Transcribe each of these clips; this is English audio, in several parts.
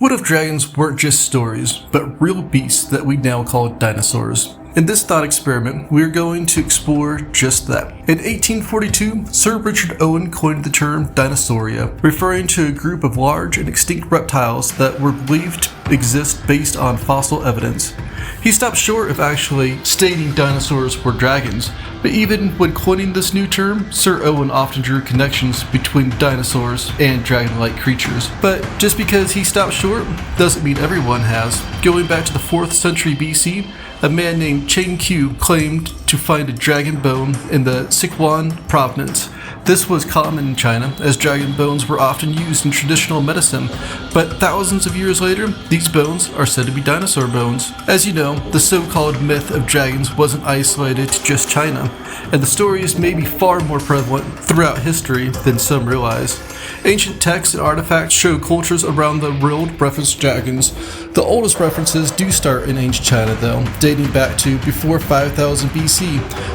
What if dragons weren't just stories, but real beasts that we now call dinosaurs? In this thought experiment, we are going to explore just that. In 1842, Sir Richard Owen coined the term Dinosauria, referring to a group of large and extinct reptiles that were believed to exist based on fossil evidence. He stopped short of actually stating dinosaurs were dragons, but even when coining this new term, Sir Owen often drew connections between dinosaurs and dragon-like creatures. But just because he stopped short doesn't mean everyone has. Going back to the 4th century BC, a man named Chen Qiu claimed to find a dragon bone in the Sichuan province. This was common in China, as dragon bones were often used in traditional medicine, but thousands of years later, these bones are said to be dinosaur bones. As you know, the so-called myth of dragons wasn't isolated to just China, and the stories may be far more prevalent throughout history than some realize. Ancient texts and artifacts show cultures around the world reference dragons. The oldest references do start in ancient China though, dating back to before 5000 BC.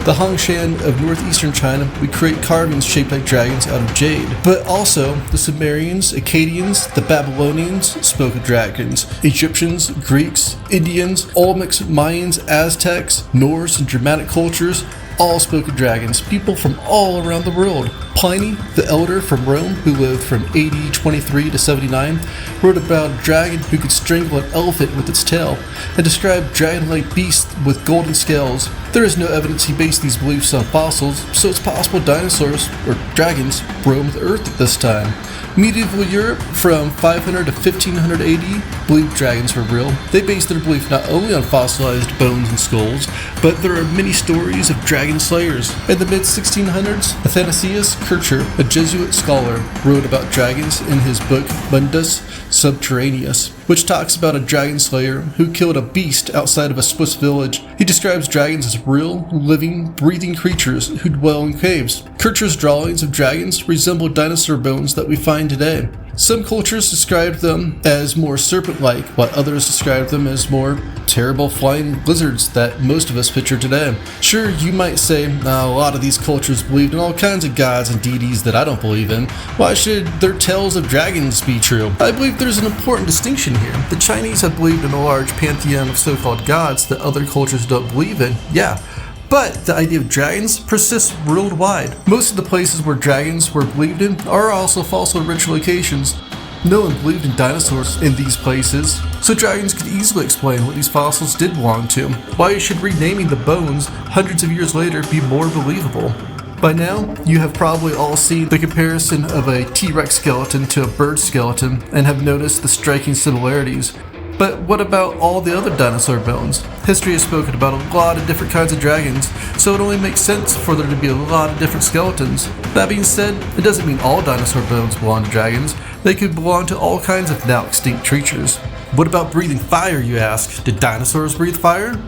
The Hongshan of northeastern China would create carvings shaped like dragons out of jade. But also, the Sumerians, Akkadians, the Babylonians spoke of dragons. Egyptians, Greeks, Indians, Olmecs, Mayans, Aztecs, Norse, and Germanic cultures all spoke of dragons, people from all around the world. Pliny, the elder from Rome, who lived from AD 23 to 79, wrote about a dragon who could strangle an elephant with its tail, and described dragon-like beasts with golden scales. There is no evidence he based these beliefs on fossils, so it's possible dinosaurs, or dragons, roamed the earth at this time. Medieval Europe, from 500 to 1500 AD, believed dragons were real. They based their belief not only on fossilized bones and skulls, but there are many stories of dragon slayers. In the mid-1600s, Athanasius Kircher, a Jesuit scholar, wrote about dragons in his book Mundus Subterraneus, which talks about a dragon slayer who killed a beast outside of a Swiss village. He describes dragons as real, living, breathing creatures who dwell in caves. Kircher's drawings of dragons resemble dinosaur bones that we find today. Some cultures described them as more serpent-like, while others described them as more terrible flying lizards that most of us picture today. Sure, you might say, a lot of these cultures believed in all kinds of gods and deities that I don't believe in. Why should their tales of dragons be true? I believe there's an important distinction here. The Chinese have believed in a large pantheon of so-called gods that other cultures don't believe in, yeah. But the idea of dragons persists worldwide. Most of the places where dragons were believed in are also fossil rich locations. No one believed in dinosaurs in these places, so dragons could easily explain what these fossils did belong to. Why should renaming the bones hundreds of years later be more believable? By now, you have probably all seen the comparison of a T-Rex skeleton to a bird skeleton and have noticed the striking similarities. But what about all the other dinosaur bones? History has spoken about a lot of different kinds of dragons, so it only makes sense for there to be a lot of different skeletons. That being said, it doesn't mean all dinosaur bones belong to dragons. They could belong to all kinds of now extinct creatures. What about breathing fire, you ask? Did dinosaurs breathe fire?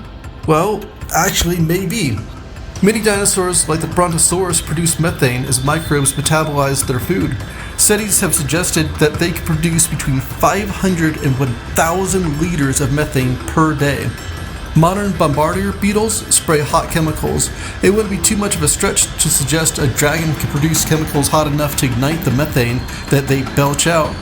Well, actually, maybe. Many dinosaurs, like the Brontosaurus, produce methane as microbes metabolize their food. Studies have suggested that they can produce between 500 and 1,000 liters of methane per day. Modern bombardier beetles spray hot chemicals. It wouldn't be too much of a stretch to suggest a dragon could produce chemicals hot enough to ignite the methane that they belch out.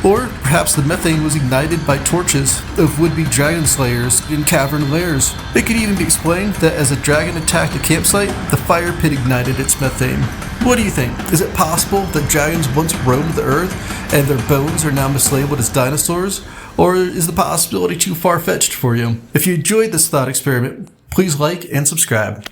Or perhaps the methane was ignited by torches of would-be dragon slayers in cavern lairs. It could even be explained that as a dragon attacked a campsite, the fire pit ignited its methane. What do you think? Is it possible that dragons once roamed the earth and their bones are now mislabeled as dinosaurs? Or is the possibility too far-fetched for you? If you enjoyed this thought experiment, please like and subscribe.